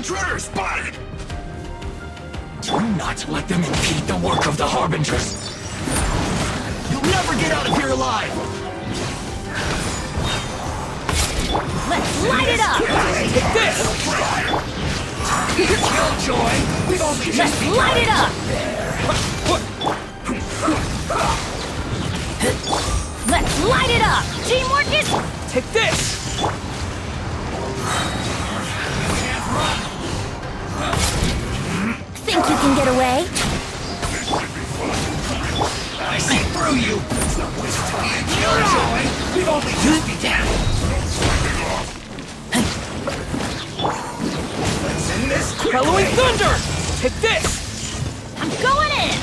Intruder spotted! Do not let them impede the work of the Harbingers! You'll never get out of here alive! Let's light it up! Take this! Killjoy! We've only just Let's light it up! Let's light it up! Teamwork is... Take this! Think you can get away? I see through you! It's not waste time! Killjoy! We've only just begun! Let's end this quickly! Bellowing thunder! Take this! I'm going in!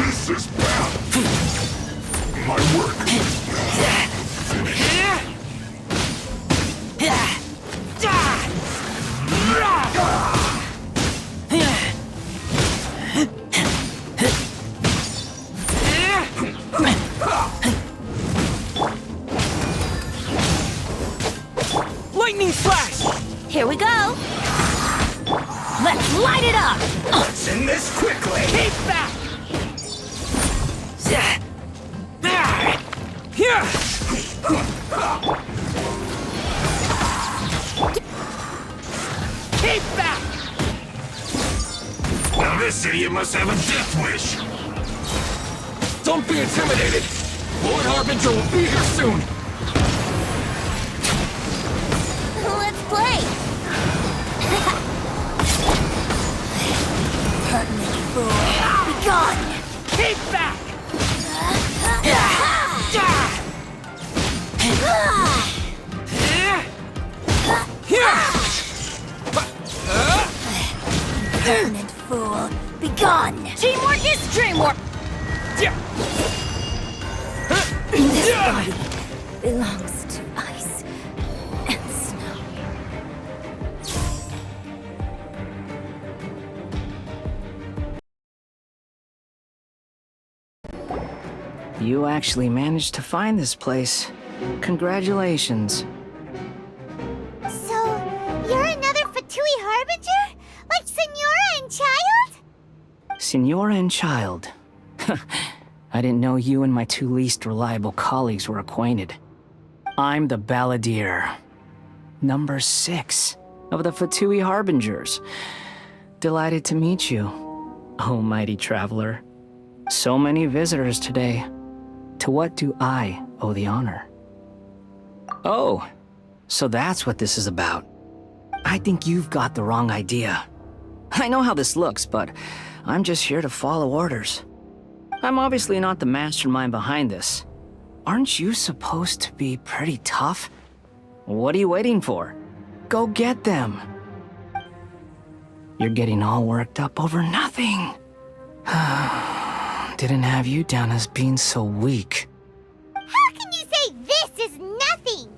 This is bad! My work! Lightning flash! Here we go! Let's light it up! Let's end this quickly! Keep back! Here! Keep back! Now this idiot must have a death wish! Don't be intimidated! Lord Harbinger will be here soon! Let's play! Pertinent fool! Be gone! Keep back! Here! Pertinent fool! Be gone! Teamwork is dreamwork! This body belongs to ice and snow. You actually managed to find this place. Congratulations. So, you're another Fatui Harbinger? Like Senora and Child? Senora and Child. I didn't know you and my two least reliable colleagues were acquainted. I'm the Balladeer. Number 6 of the Fatui Harbingers. Delighted to meet you, oh mighty traveler. So many visitors today. To what do I owe the honor? Oh, so that's what this is about. I think you've got the wrong idea. I know how this looks, but I'm just here to follow orders. I'm obviously not the mastermind behind this. Aren't you supposed to be pretty tough? What are you waiting for? Go get them. You're getting all worked up over nothing. Didn't have you down as being so weak. How can you say this is nothing?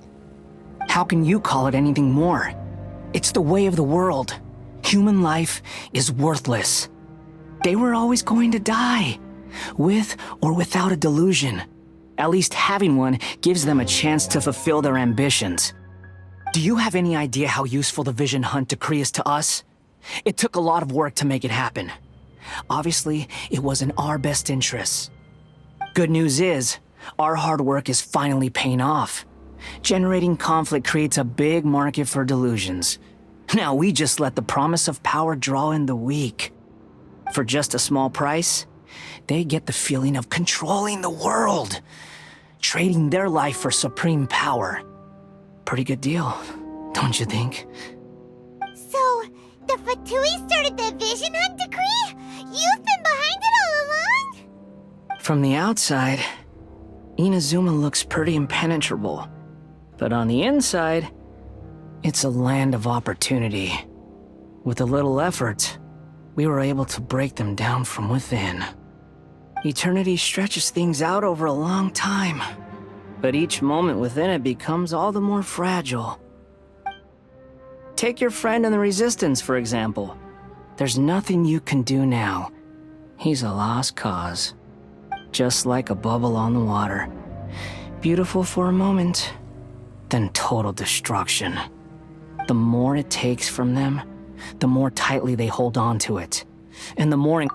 How can you call it anything more? It's the way of the world. Human life is worthless. They were always going to die, with or without a delusion. At least having one gives them a chance to fulfill their ambitions. Do you have any idea how useful the Vision Hunt decree is to us? It took a lot of work to make it happen. Obviously, it was in our best interests. Good news is, our hard work is finally paying off. Generating conflict creates a big market for delusions. Now we just let the promise of power draw in the weak. For just a small price, they get the feeling of controlling the world, trading their life for supreme power. Pretty good deal, don't you think? So, the Fatui started the Vision Hunt decree? You've been behind it all along? From the outside, Inazuma looks pretty impenetrable. But on the inside, it's a land of opportunity. With a little effort, we were able to break them down from within. Eternity stretches things out over a long time, but each moment within it becomes all the more fragile. Take your friend in the Resistance, for example. There's nothing you can do now. He's a lost cause. Just like a bubble on the water. Beautiful for a moment, then total destruction. The more it takes from them, the more tightly they hold on to it. And the more... Hey,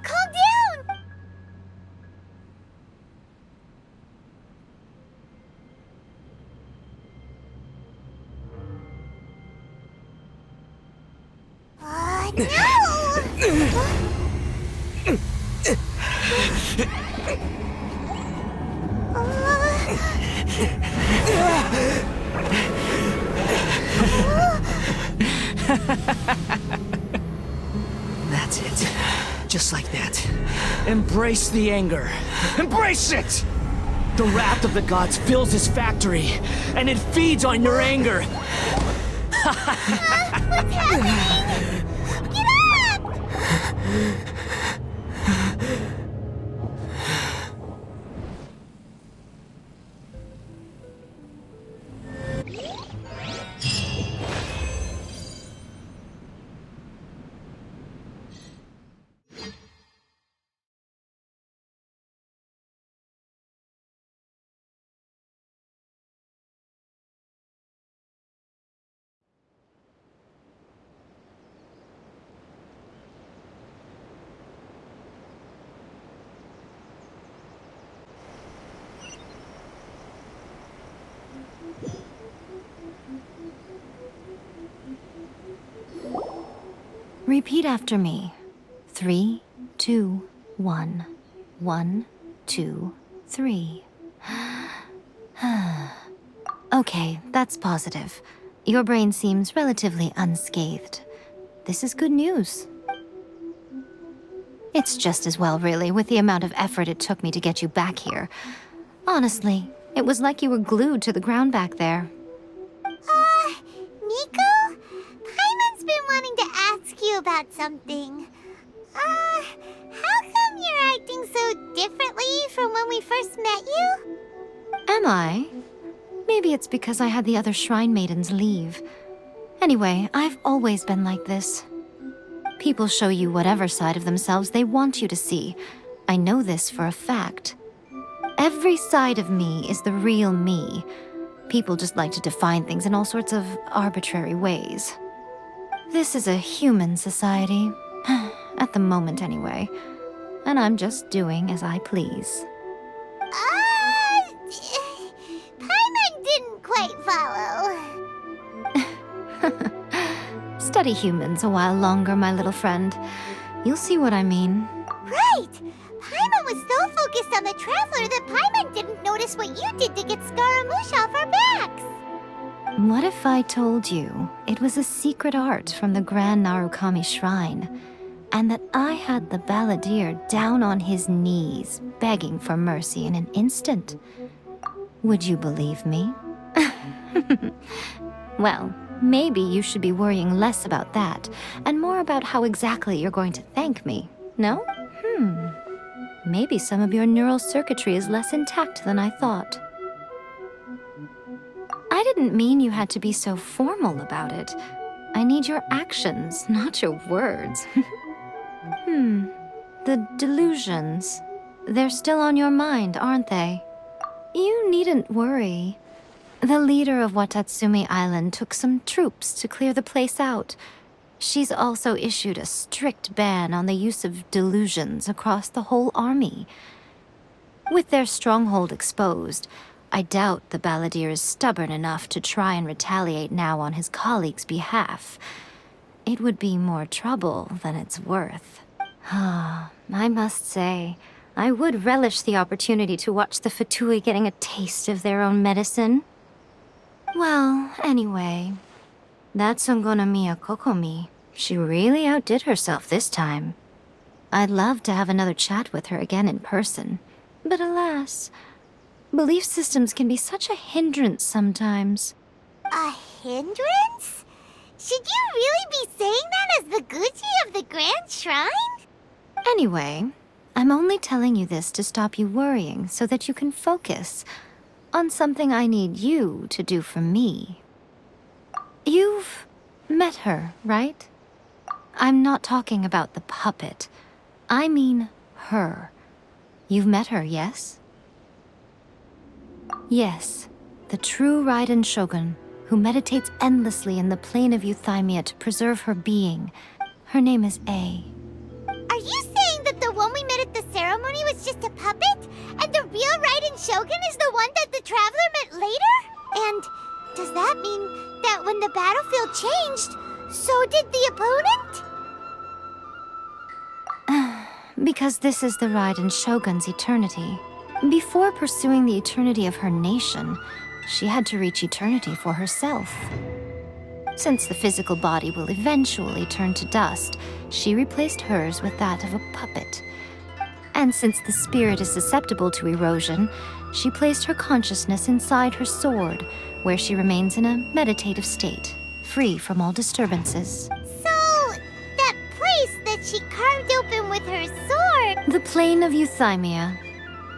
calm down! That's it. Just like that. Embrace the anger. Embrace it! The wrath of the gods fills his factory, and it feeds on your anger. What's happening? Get up! Repeat after me. 3, 2, 1. 1, 2, 3. Okay, that's positive. Your brain seems relatively unscathed. This is good news. It's just as well, really, with the amount of effort it took me to get you back here. Honestly, it was like you were glued to the ground back there. Miko? Paimon's been wanting to ask you about something. How come you're acting so differently from when we first met you? Am I? Maybe it's because I had the other Shrine Maidens leave. Anyway, I've always been like this. People show you whatever side of themselves they want you to see. I know this for a fact. Every side of me is the real me. People just like to define things in all sorts of arbitrary ways. This is a human society. At the moment, anyway. And I'm just doing as I please. Paimon didn't quite follow. Study humans a while longer, my little friend. You'll see what I mean. Right! Paimon was so focused on the Traveler that Paimon didn't notice what you did to get Scaramouche off our backs. What if I told you it was a secret art from the Grand Narukami Shrine, and that I had the balladeer down on his knees, begging for mercy in an instant? Would you believe me? Well, maybe you should be worrying less about that, and more about how exactly you're going to thank me, no? Maybe some of your neural circuitry is less intact than I thought. I didn't mean you had to be so formal about it. I need your actions, not your words. The delusions. They're still on your mind, aren't they? You needn't worry. The leader of Watatsumi Island took some troops to clear the place out. She's also issued a strict ban on the use of delusions across the whole army. With their stronghold exposed, I doubt the balladeer is stubborn enough to try and retaliate now on his colleague's behalf. It would be more trouble than it's worth. I must say, I would relish the opportunity to watch the Fatui getting a taste of their own medicine. Well, anyway, that Sungonamiya Kokomi, she really outdid herself this time. I'd love to have another chat with her again in person, but alas, belief systems can be such a hindrance sometimes. A hindrance? Should you really be saying that as the Gucci of the Grand Shrine? Anyway, I'm only telling you this to stop you worrying so that you can focus on something I need you to do for me. You've met her, right? I'm not talking about the puppet. I mean her. You've met her, yes? Yes, the true Raiden Shogun, who meditates endlessly in the plane of Euthymia to preserve her being. Her name is A. Are you saying that the one we met at the ceremony was just a puppet? And the real Raiden Shogun is the one that the Traveler met later? And does that mean that when the battlefield changed, so did the opponent? Because this is the Raiden Shogun's eternity. Before pursuing the eternity of her nation, she had to reach eternity for herself. Since the physical body will eventually turn to dust, she replaced hers with that of a puppet. And since the spirit is susceptible to erosion, she placed her consciousness inside her sword, where she remains in a meditative state, free from all disturbances. So, that place that she carved open with her sword... The plane of Euthymia.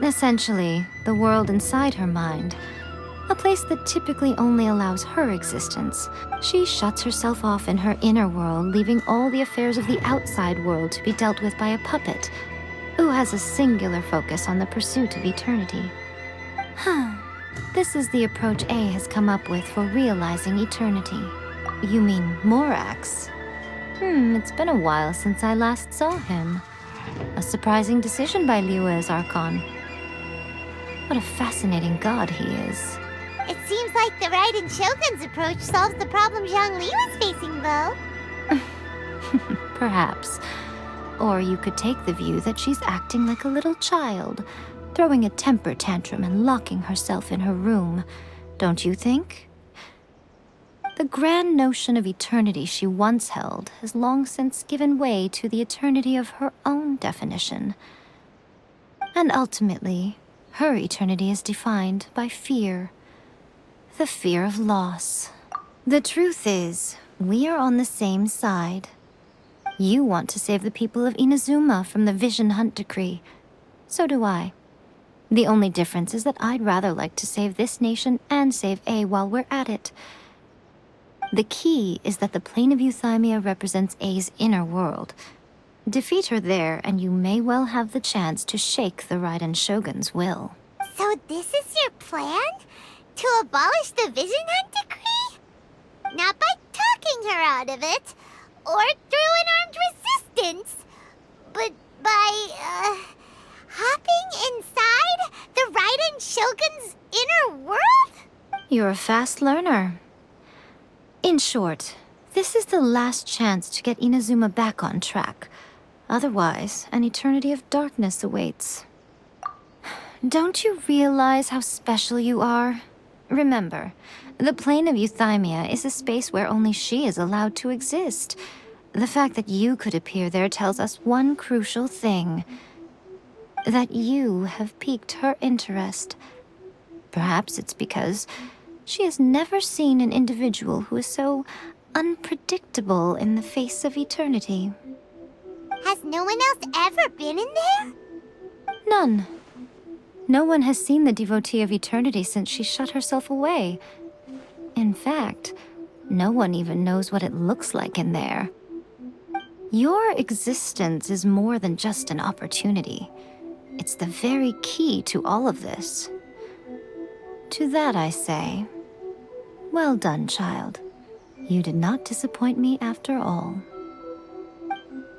Essentially, the world inside her mind. A place that typically only allows her existence. She shuts herself off in her inner world, leaving all the affairs of the outside world to be dealt with by a puppet, who has a singular focus on the pursuit of eternity. This is the approach A has come up with for realizing eternity. You mean Morax? It's been a while since I last saw him. A surprising decision by Liyue's Archon. What a fascinating god he is. It seems like the Raiden Shogun's approach solves the problem Zhongli was facing, though. Perhaps. Or you could take the view that she's acting like a little child, throwing a temper tantrum and locking herself in her room. Don't you think? The grand notion of eternity she once held has long since given way to the eternity of her own definition. And ultimately, her eternity is defined by fear. The fear of loss. The truth is, we are on the same side. You want to save the people of Inazuma from the Vision Hunt decree. So do I. The only difference is that I'd rather like to save this nation and save A while we're at it. The key is that the plane of Euthymia represents A's inner world. Defeat her there, and you may well have the chance to shake the Raiden Shogun's will. So this is your plan? To abolish the Vision Hunt decree? Not by talking her out of it, or through an armed resistance, but by, hopping inside the Raiden Shogun's inner world? You're a fast learner. In short, this is the last chance to get Inazuma back on track. Otherwise, an eternity of darkness awaits. Don't you realize how special you are? Remember, the plane of Euthymia is a space where only she is allowed to exist. The fact that you could appear there tells us one crucial thing. That you have piqued her interest. Perhaps it's because she has never seen an individual who is so unpredictable in the face of eternity. Has no one else ever been in there? None. No one has seen the devotee of eternity since she shut herself away. In fact, no one even knows what it looks like in there. Your existence is more than just an opportunity. It's the very key to all of this. To that I say, well done, child. You did not disappoint me after all.